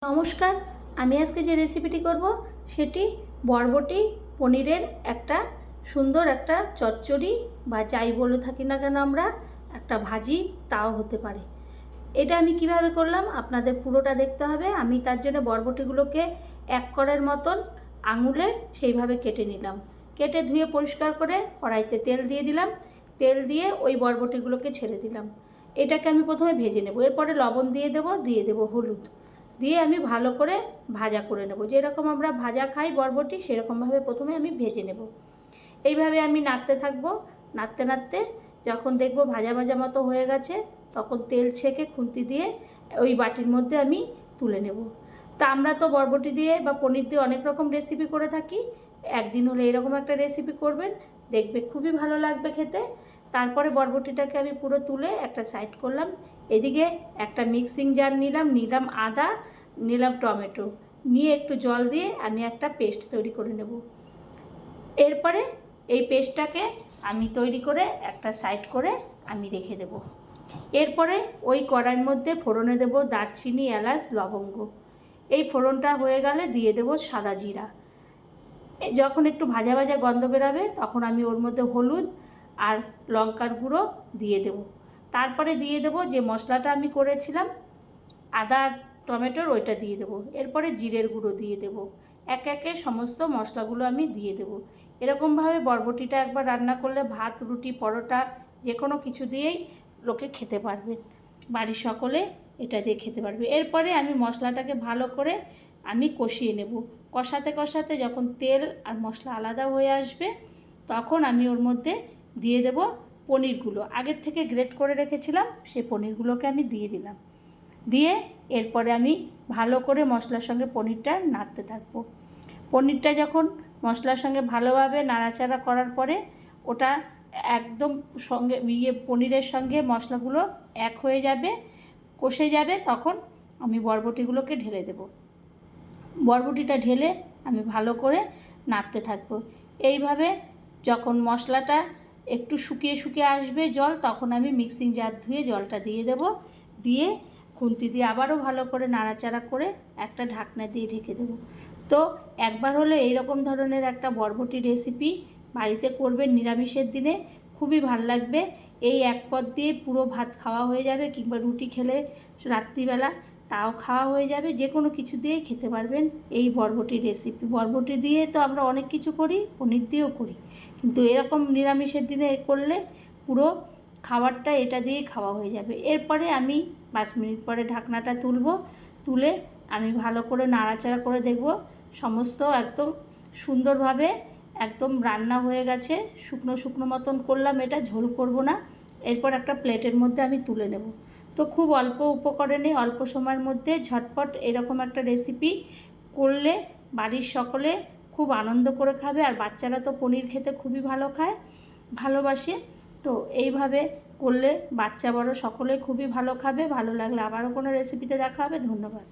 নমস্কার, আমি আজকে যে রেসিপিটি করব সেটি বরবটি পনিরের একটা সুন্দর একটা চচ্চড়ি বা যাই বলে থাকি না কেন আমরা একটা ভাজি তাও হতে পারে। এটা আমি কিভাবে করলাম আপনাদের পুরোটা দেখতে হবে। আমি তার জন্য বরবটিগুলোকে এক কড়ের মতন আঙুলে সেইভাবে কেটে নিলাম। কেটে ধুয়ে পরিষ্কার করে কড়াইতে তেল দিয়ে দিলাম। তেল দিয়ে ওই বরবটিগুলোকে ছেড়ে দিলাম। এটাকে আমি প্রথমে ভেজে নেব। এরপরে লবণ দিয়ে দেব হলুদ দিয়ে আমি ভালো করে ভাজা করে নেব। যেরকম আমরা ভাজা খাই বরবটি সেরকমভাবে প্রথমে আমি ভেজে নেব। এইভাবে আমি নাড়তে থাকবো। নাড়তে নাড়তে যখন দেখব ভাজা ভাজা মতো হয়ে গেছে তখন তেল ছেঁকে খুন্তি দিয়ে ওই বাটির মধ্যে আমি তুলে নেব। তা আমরা তো বরবটি দিয়ে বা পনির দিয়ে অনেক রকম রেসিপি করে থাকি। একদিন হলে এরকম একটা রেসিপি করবেন, দেখবে খুবই ভালো লাগবে খেতে। তারপরে বরবটিটাকে আমি পুরো তুলে একটা সাইড করলাম। এদিকে একটা মিক্সিং জার নিলাম আদা, নিলাম টমেটো, নিয়ে একটু জল দিয়ে আমি একটা পেস্ট তৈরি করে নেব। এরপরে এই পেস্টটাকে আমি তৈরি করে একটা সাইড করে আমি রেখে দেব। এরপরে ওই কড়াইয়ের মধ্যে ফোড়নে দেব দারচিনি, এলাচ, লবঙ্গ। এই ফোড়নটা হয়ে গেলে দিয়ে দেব সাদা জিরা। যখন একটু ভাজা ভাজা গন্ধ বেরাবে তখন আমি ওর মধ্যে হলুদ আর লঙ্কার গুঁড়ো দিয়ে দেব। তারপরে দিয়ে দেব যে মশলাটা আমি করেছিলাম আদা টমেটোর, ওইটা দিয়ে দেবো। এরপরে জিরের গুঁড়ো দিয়ে দেবো। একে একে সমস্ত মশলাগুলো আমি দিয়ে দেবো। এরকমভাবে বরবটিটা একবার রান্না করলে ভাত, রুটি, পরোটা যে কোনো কিছু দিয়েই লোকে খেতে পারবে। বাড়ির সকলে এটা দিয়ে খেতে পারবে। এরপরে আমি মশলাটাকে ভালো করে আমি কষিয়ে নেব। কষাতে কষাতে যখন তেল আর মশলা আলাদা হয়ে আসবে তখন আমি ওর মধ্যে দিয়ে দেব পনিরগুলো। আগের থেকে গ্রেট করে রেখেছিলাম সেই পনিরগুলোকে আমি দিয়ে দিলাম। দিয়ে এরপরে আমি ভালো করে মশলার সঙ্গে পনিরটা নাড়তে থাকবো। পনিরটা যখন মশলার সঙ্গে ভালোভাবে নাড়াচাড়া করার পরে ওটা একদম সঙ্গে পনিরের সঙ্গে মশলাগুলো এক হয়ে যাবে, কষে যাবে, তখন আমি বরবটিগুলোকে ঢেলে দেব। বরবটিটা ঢেলে আমি ভালো করে নাড়তে থাকবো। এইভাবে যখন মশলাটা একটু শুকিয়ে শুকিয়ে আসবে জল, তখন আমি মিক্সিং জার ধুয়ে জলটা দিয়ে দেব। দিয়ে খুন্তি দিয়ে আবারও ভালো করে নাড়াচাড়া করে একটা ঢাকনা দিয়ে ঢেকে দেব। তো একবার হলে এইরকম ধরনের একটা বরবটি রেসিপি বাড়িতে করবেন নিরামিষের দিনে, খুবই ভাল লাগবে। এই এক পদ দিয়ে পুরো ভাত খাওয়া হয়ে যাবে, কিংবা রুটি খেলে রাত্রিবেলা তাও খাওয়া হয়ে যাবে। যে কোনো কিছু দিয়েই খেতে পারবেন এই বরবটি রেসিপি। বরবটি দিয়ে তো আমরা অনেক কিছু করি, পনির দিয়েও করি, কিন্তু এরকম নিরামিষের দিনে করলে পুরো খাবারটা এটা দিয়েই খাওয়া হয়ে যাবে। এরপরে আমি 5 মিনিট পরে ঢাকনাটা তুলে আমি ভালো করে নাড়াচাড়া করে দেখব সমস্ত একদম সুন্দরভাবে একদম রান্না হয়ে গেছে। শুকনো শুকনো মতন করলাম, এটা ঝোল করব না। এরপর একটা প্লেটের মধ্যে আমি তুলে নেব। তো খুব অল্প উপকরণে অল্প সময়ের মধ্যে ঝটপট এরকম একটা রেসিপি করলে বাড়ির সকলে খুব আনন্দ করে খাবে। আর বাচ্চারা তো পনির খেতে খুবই ভালোবাসে। তো এইভাবে করলে বাচ্চা বড় সকলে খুবই ভালো খাবে। ভালো লাগলে আবারও কোনো রেসিপিতে দেখা হবে। ধন্যবাদ।